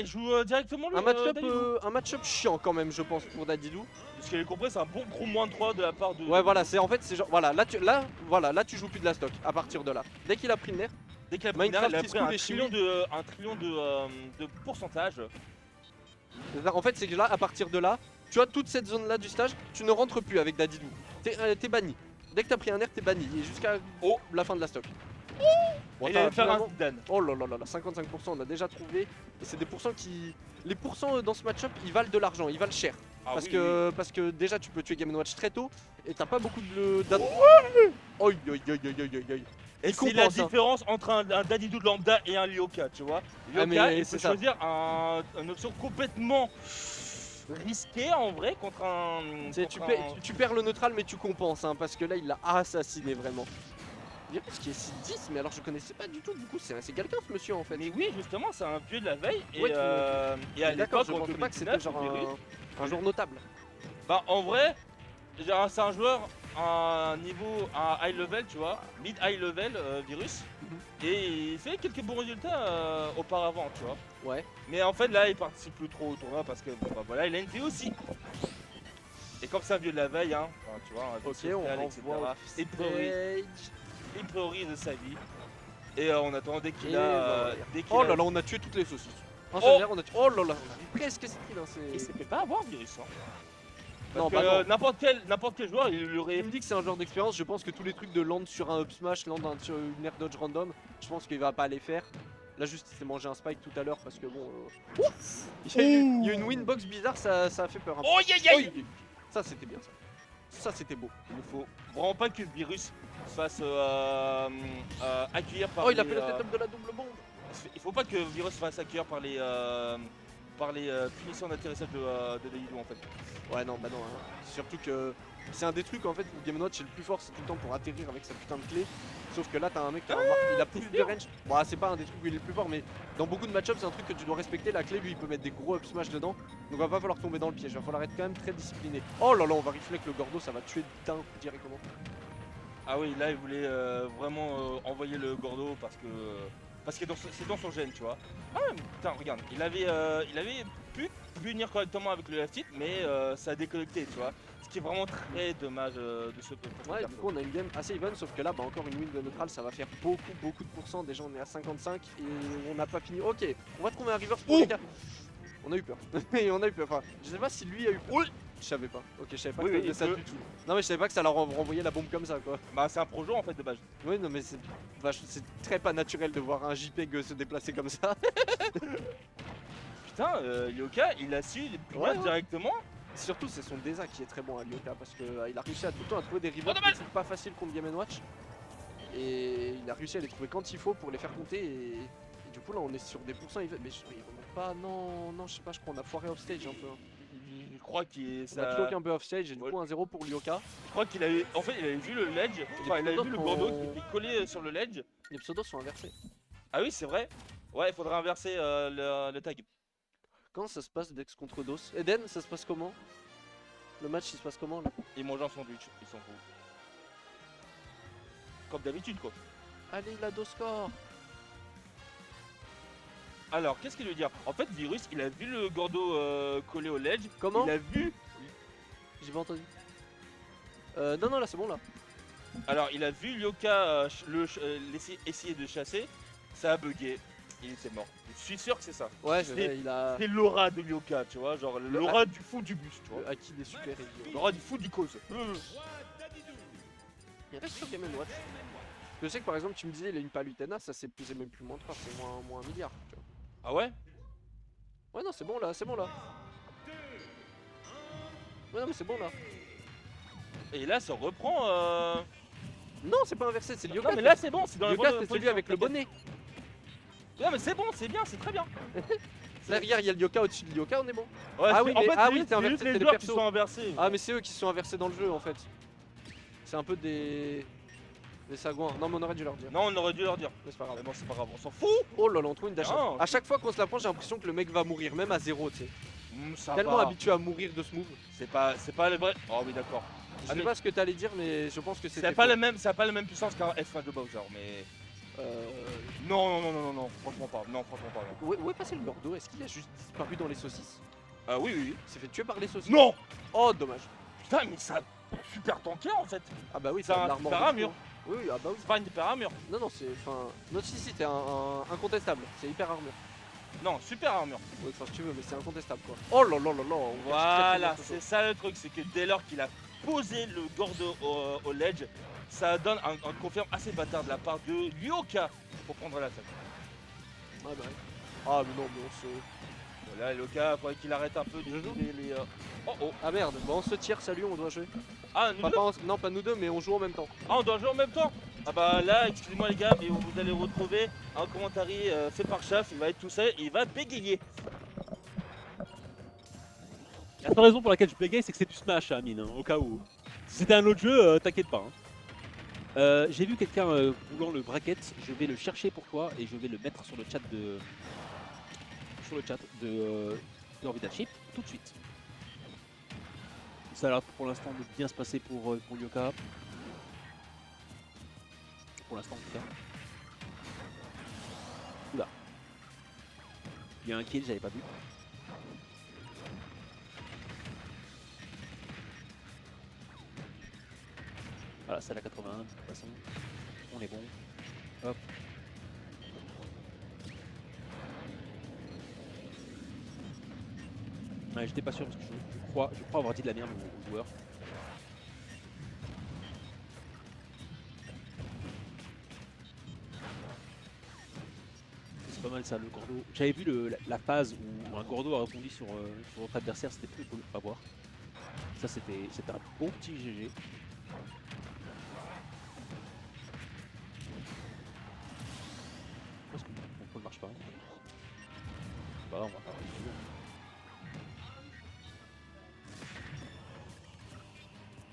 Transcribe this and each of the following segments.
il joue directement lui. Un match-up chiant quand même, je pense, pour Dadidou. Parce qu'il est compris, c'est un bon gros moins de 3 de la part de. Ouais, voilà, c'est en fait, c'est genre, voilà, là tu joues plus de la stock à partir de là. Dès qu'il a pris le nerf, Dès qu'il a pris Minecraft il a qui se pris coule un et trillion, chimie. de pourcentage. en fait, c'est que là, à partir de là, tu as toute cette zone là du stage, tu ne rentres plus avec Dadidou. T'es banni. Dès que t'as pris un nerf, t'es banni. Et jusqu'à la fin de la stock. Bon, Il allait faire un finalement- Dan. Oh là là là là, 55% on a déjà trouvé. Et c'est des pourcents qui. Les pourcents dans ce match-up, ils valent de l'argent, ils valent cher. Ah parce, oui, que, parce que déjà tu peux tuer Game Watch très tôt et t'as pas beaucoup de. Oi oi oi oi oi oi. Et Il c'est la compense, hein. différence entre un Dadidou de lambda et un Lyoka, tu vois. Lyoka, mais il c'est peut ça. choisir une option complètement risquée en vrai contre un. Tu perds le neutral mais tu compenses hein, parce que là il l'a assassiné vraiment. Virus qui est 6-10 mais alors je connaissais pas du tout du coup c'est quelqu'un ce monsieur en fait. Mais oui justement c'est un vieux de la veille et, Ouais, et à d'accord, l'époque je en pensais pas que c'était 2019, genre Virus, un joueur notable. bah en vrai c'est un joueur à un niveau à high level tu vois, mid high level Virus et il fait quelques bons résultats auparavant tu vois. Ouais. Mais en fait là il participe plus trop au tournoi parce que bon, bah, voilà il a une vie aussi. Et comme c'est un vieux de la veille hein, enfin, tu vois, un Ok, social, on etc. renvoie Il priorise sa vie. Et on attend dès qu'il Et a. voilà. Dès qu'il Oh a- là là, on a tué toutes les saucisses. Un Oh seul nerf, on a tué. Oh là là, on a presque speed. Hein, Il s'est fait pas avoir Virus. Hein. Non, Parce bah que non. n'importe quel joueur il aurait. Il me dit que c'est un genre d'expérience. Je pense que tous les trucs de land sur un up smash, land sur une air dodge random, je pense qu'il va pas les faire. Là, juste, il s'est mangé un spike tout à l'heure parce que bon. Il y a une winbox bizarre, ça a fait peur. Un peu. Oh aïe aïe aïe. Ça, c'était bien ça. Ça, c'était beau. Il ne faut vraiment pas que le virus se fasse accueillir par. Oh, il a les, fait le setup de la double bombe. Il faut pas que le virus se fasse accueillir par les. Par les punitions d'atterrissage de Daidou en fait. Ouais, non, bah non. Hein. Surtout que c'est un des trucs en fait où Game Watch est le plus fort, c'est tout le temps pour atterrir avec sa putain de clé. Sauf que là, t'as un mec qui a, il a plus de range. Bon, c'est pas un des trucs où il est le plus fort, mais dans beaucoup de match-ups, c'est un truc que tu dois respecter. La clé, lui, il peut mettre des gros up smash dedans. Donc, va pas falloir tomber dans le piège. Va falloir être quand même très discipliné. Oh là là, on va rifler avec le Gordo, ça va tuer d'un coup directement. Ah oui, là il voulait vraiment envoyer le Gordo parce que c'est dans son gène, tu vois. Ah putain, regarde, il avait pu punir correctement avec le left hit, mais ça a déconnecté, tu vois. Ce qui est vraiment très dommage de ce peu. Ouais, du coup, on a une game assez even, sauf que là, bah, encore une win de neutral, ça va faire beaucoup de pourcents. Déjà, on est à 55 et on n'a pas fini. Ok, on va trouver un reverse pour les gars. On a eu peur. On a eu peur. Enfin, je sais pas si lui a eu peur. Oui. Je savais pas. Ok, je savais pas que c'était ça du tout. Non, mais je savais pas que ça leur renvoyait la bombe comme ça, quoi. Bah, c'est un projo en fait de base. Oui, non, mais c'est très pas naturel de voir un JPEG se déplacer comme ça. Putain, Yoka, il a su punir directement. Surtout, c'est son Deza qui est très bon à Lyoka parce qu'il a réussi à tout le temps à trouver des rivers qui sont pas faciles contre Game & Watch. Et il a réussi à les trouver quand il faut pour les faire compter. Et du coup, là, on est sur des pourcents. Mais je remonte pas. Non, je sais pas, je crois qu'on a foiré offstage un peu. Je crois qu'il On a cloqué un peu offstage et du coup, 1-0 pour Lyoka. Je crois qu'il avait. En fait, il avait vu le ledge. Enfin, il avait vu le Gordo qui était collé sur le ledge. Les pseudos sont inversés. Ah oui, c'est vrai. Ouais, il faudrait inverser le tag. Quand ça se passe Dex contre DOS? Eden, ça se passe comment? Le match il se passe comment là? Il mange un sandwich, il s'en fout. Comme d'habitude quoi. Allez, il a 2 scores. Alors, qu'est-ce qu'il veut dire? En fait, Virus, il a vu le Gordo collé au ledge. Comment? Il a vu. J'ai pas entendu. Non, là c'est bon là. Alors, il a vu Lyoka essayer de chasser. Ça a bugué. Il était mort. Je suis sûr que c'est ça. Ouais, il a. C'est l'aura de Lyoka, tu vois. Genre l'aura du fou du bus, tu vois. Le acquis des super héros. L'aura du fou du cause. Il reste sur Game & Watch. Je sais que par exemple, tu me disais, il a une palutena, ça c'est même plus moins 3, c'est moins 1 milliard. Tu vois. Ah ouais? Ouais, non, c'est bon là, c'est bon là. Ouais, non, mais c'est bon là. Et là, ça reprend. Non, c'est pas inversé, c'est Lyoka. Non, mais là, c'est bon, c'est dans la Lyoka, bonne c'est celui position, avec le t'inquiète. bonnet. Non, mais c'est bon, c'est bien, c'est très bien. Là, regarde, il y a le Lyoka au-dessus de Lyoka, on est bon. Ouais, Ah oui, mais c'est inversé, juste c'est les des joueurs qui persos. sont inversés. Ah, mais c'est eux qui se sont inversés dans le jeu en fait. C'est un peu des sagouins. Non, mais on aurait dû leur dire. Non, on aurait dû leur dire. Mais c'est pas grave. Mais bon, c'est pas grave, on s'en fout. Oh là là, on trouve une dash. Non. À chaque fois qu'on se la prend, j'ai l'impression que le mec va mourir, même à 0, tu sais. Ça Tellement va. habitué à mourir de ce move. C'est pas le vrai. Oh, oui, d'accord. Je sais pas ce que t'allais dire, mais je pense que Ça c'était. n'a pas la même puissance qu'un F1 de Bowser, mais. Non, franchement pas. Non, franchement pas. Non. Où est passé le Gordo? Est-ce qu'il a juste disparu dans les saucisses? Oui, oui, oui. Il s'est fait tuer par les saucisses? Non. Oh, dommage. Putain, mais ça a super tanké en fait. Ah bah oui, C'est ça a un de l'armor. super armure. Oui, ah bah oui. C'est pas une hyper armure. Non, c'est. Enfin. Non, si, c'était incontestable. C'est hyper armure. Non, super armure. Oui, enfin, si tu veux, mais c'est incontestable quoi. Oh là là là là. Voilà, c'est ça le truc, c'est que dès lors qu'il a posé le Gordo au ledge, ça donne un confirme assez bâtard de la part de Ryoka pour prendre la tête. Ah bah ouais. Ah mais non, mais on se. Voilà, Ryoka, faudrait qu'il arrête un peu d'utiliser les. Oh oh. Ah merde, bon on se tire, salut, on doit jouer. Ah, nous Enfin, deux non, pas nous deux, mais on joue en même temps. Ah, on doit jouer en même temps. Ah bah là, excusez-moi les gars, mais vous allez retrouver un commentaire fait par Chaf, il va être tout seul et il va bégayer. La seule raison pour laquelle je bégaye, c'est que c'est du Smash, hein, mine, hein, au cas où. Si c'était un autre jeu, t'inquiète pas. Hein. J'ai vu quelqu'un voulant le bracket, je vais le chercher pour toi et je vais le mettre sur le chat de. Orbital Ship tout de suite. Ça a l'air pour l'instant de bien se passer pour Ryoka. Pour l'instant en tout cas. Oula. Il y a un kill, j'avais pas vu. Voilà, c'est la 81 de toute façon. On est bon. Hop. Ouais, j'étais pas sûr parce que je crois avoir dit de la merde aux joueurs. C'est pas mal ça, le Gordo. J'avais vu la phase où un Gordo a répondu sur votre adversaire, c'était plus cool à voir. Ça c'était un bon petit GG. Pourquoi est-ce que mon contrôle marche pas? Bah on va faire un petit jeu.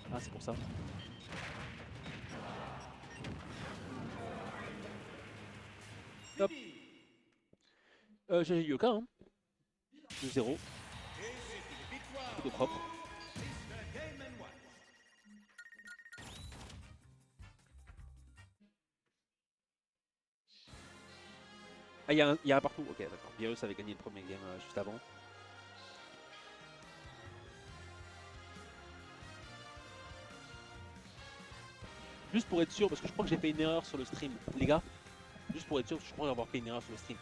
Ah c'est pour ça. Hop. J'ai Ryoka hein. 2-0. Plutôt propre. Ah il y a un partout, ok d'accord. Virus avait gagné le premier game juste avant. Juste pour être sûr, parce que je crois que j'ai fait une erreur sur le stream, les gars. Juste pour être sûr, je crois avoir fait une erreur sur le stream.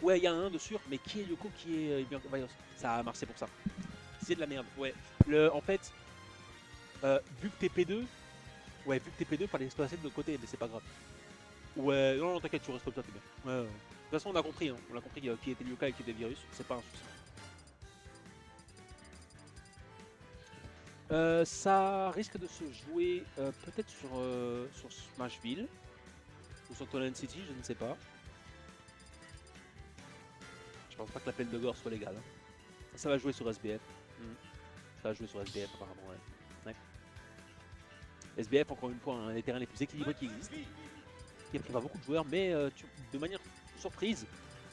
Ouais, il y a un de sûr, mais qui est Yoko, qui est Virus? Ça a marché pour ça. C'est de la merde, ouais. En fait, vu que t'es P2, ouais, vu que t'es P2, fallait se passer de l'autre côté, mais c'est pas grave. Ouais, non, t'inquiète, tu restes comme ça, t'es bien. Ouais, ouais. De toute façon, on a compris, hein. On a compris qui était Ryoka et qui était Virus, c'est pas un souci. Ça risque de se jouer peut-être sur Smashville ou sur Toland City, je ne sais pas. Je pense pas que l'appel de gore soit légal. Hein. Ça va jouer sur SBF. Ça va jouer sur SBF apparemment, ouais. SBF, encore une fois, un des terrains les plus équilibrés qui existent. Qui pas beaucoup de joueurs, mais de manière surprise,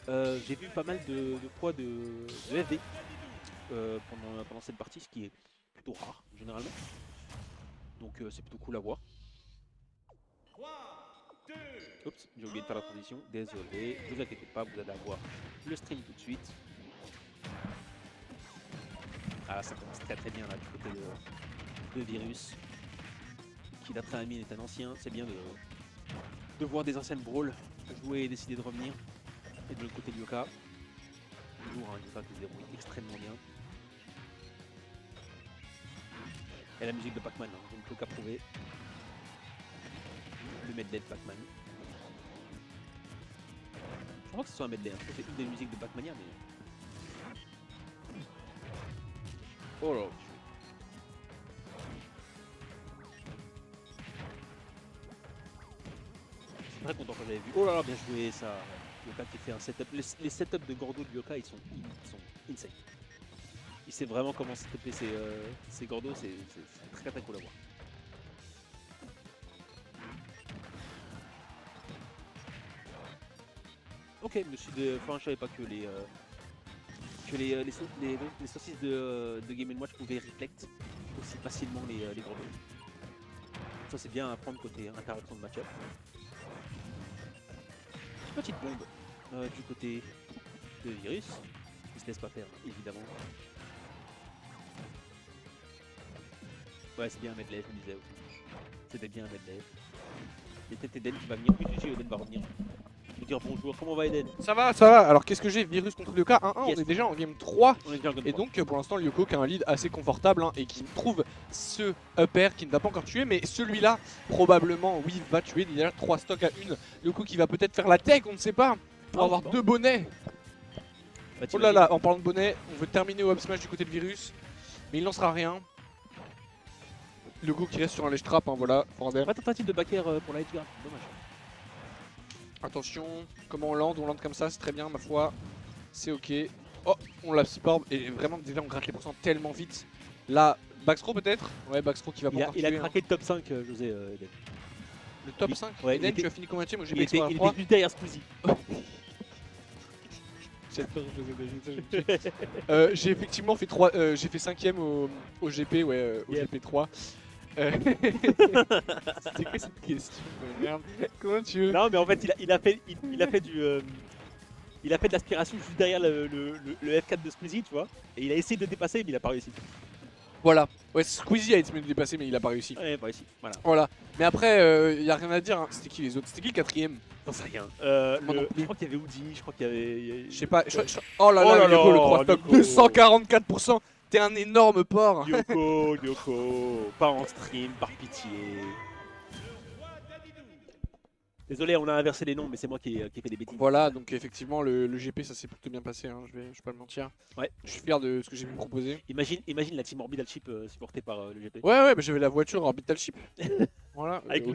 j'ai vu pas mal de poids de FD pendant cette partie, ce qui est plutôt rare généralement. Donc c'est plutôt cool à voir. Oups, j'ai oublié de faire la transition, désolé, ne vous inquiétez pas, vous allez avoir le stream tout de suite. Ah, ça commence très très bien là du côté de Virus. Qui d'après Amine est un ancien, c'est bien de voir des anciennes brawls jouer et décider de revenir. Et de l'autre côté Ryoka, toujours un Ryoka qui se débrouille extrêmement bien. Et la musique de Pac-Man, hein, je ne peux qu'approuver. Le medley de Pac-Man. Je crois que ce soit un medley, hein. C'est une des musiques de Pac-Mania, mais... Oh là, je suis très content quand j'avais vu. Oh là là, bien joué ça. Ryoka qui fait un setup. Les setups de Gordo de Ryoka, ils sont insane. Il sait vraiment comment setuper ses Gordo, c'est très très cool à voir. Ok, enfin, je savais pas que les saucisses de Game & Watch pouvaient reflect aussi facilement les Gordo. Ça c'est bien à prendre côté interaction de match-up. petite bombe du côté de Virus. Il se laisse pas faire, évidemment. Ouais, c'est bien un medley, je me disais aussi. C'était bien un medley. Il y a peut-être Eden qui va venir. Oui, Eden va revenir. Nous dire bonjour. Comment va Eden? Ça va, ça va. Alors qu'est-ce que j'ai? Virus contre Lyoka 1-1, Yes. on est déjà en game 3. On est déjà en game Et 3. donc pour l'instant Lyoko qui a un lead assez confortable hein, et qui trouve ce upper qui ne va pas encore tuer, mais celui-là probablement oui va tuer. Il y a 3 stocks à 1. Lyoko qui va peut-être faire la tech, on ne sait pas, pour Ah, avoir bon. 2 bonnets. Bah, Oh là là, en parlant de bonnet, on veut terminer au up smash du côté de Virus, mais il lancera rien. Lyoko qui reste sur un ledge trap, hein, voilà, Fordel. Pas tentative de backer pour la Edgar. Dommage. Attention, comment on lande comme ça, c'est très bien ma foi. C'est ok. Oh, on l'a psyporb et vraiment déjà on gratte les pourcents tellement vite. Là, backthrow peut-être? Ouais, backthrow qui va pas encore Il a tuer, hein. craqué le top 5, José Eden. Le top Il- 5. ouais, Eden, il était- tu as fini combien de Moi j'ai Il mis était à 3. juste derrière Squeezie. J'ai effectivement fait 3, j'ai fait 5ème au GP, ouais, au Yep. GP 3. C'était quoi cette question? Merde. Comment tu veux? Non, mais en fait, il a fait de l'aspiration juste derrière le F4 de Squeezie, tu vois. Et il a essayé de le dépasser, mais il a pas réussi. Voilà. Ouais, Squeezie a essayé de me dépasser, mais il a pas réussi. Ouais, pas réussi. Voilà. Voilà. Mais après, y a rien à dire. Hein. C'était qui les autres? C'était qui le 4ème? J'en sais rien. Moi non plus. Je crois qu'il y avait Woody, je crois qu'il y avait. Je sais pas. Oh là Oh là, là Lyoko, le là, 3 stock. Lyoko. 244%. T'es un énorme porc. Lyoko, pas en stream, par pitié. Désolé, on a inversé les noms, mais c'est moi qui ai fait des bêtises. Voilà, donc effectivement, le GP, ça s'est plutôt bien passé. Hein. Je vais pas le mentir. Ouais. Je suis fier de ce que j'ai pu proposer. Imagine la team Orbital Chip supportée par le GP. Ouais, bah, j'avais la voiture Orbital Chip. Voilà. Avec